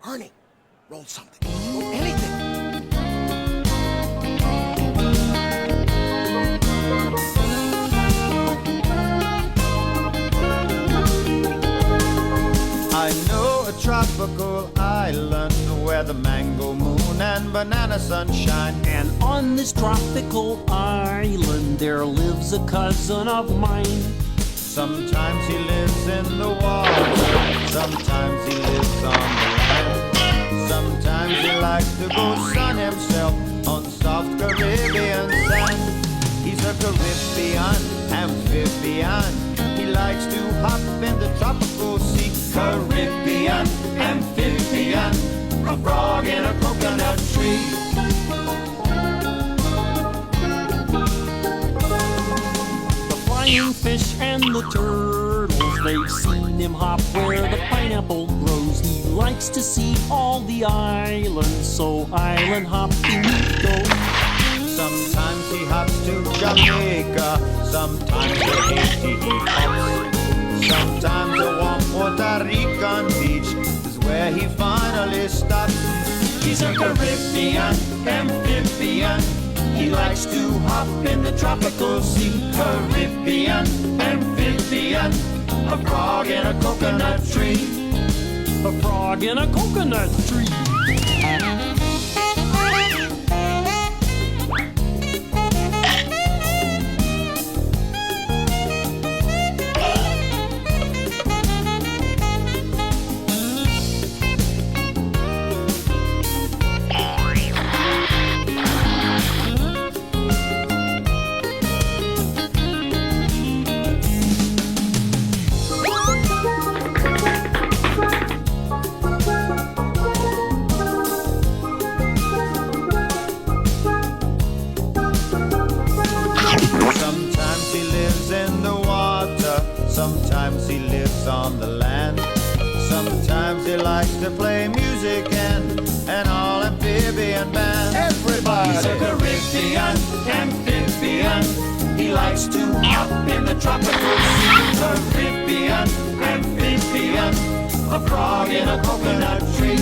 Arnie, roll something. Roll anything. I know a tropical island where the mango moon and banana sunshine. And on this tropical island there lives a cousin of mine. Sometimes he lives in the water, sometimes he lives on the land. Sometimes he likes to go sun himself on soft Caribbean sand. He's a Caribbean amphibian. He likes to hop in the tropical sea. Caribbean amphibian, a frog in a coconut tree. The flying fish and the turtles, they've seen him hop where the pineapple grows. He likes to see all the islands, so island hopping he goes. Sometimes he hops to Jamaica, sometimes to Haiti he hops. Sometimes a warm Puerto Rican beach is where he finally stops. He's a Caribbean amphibian. He likes to hop in the tropical sea. Caribbean amphibian, a frog in a coconut tree. A frog in a coconut tree. Sometimes he lives in the water, sometimes he lives on the land. Sometimes he likes to play music in an all amphibian band. Everybody! He's a Caribbean amphibian. He likes to hop in the tropical sea. Caribbean amphibian, a frog in a coconut tree.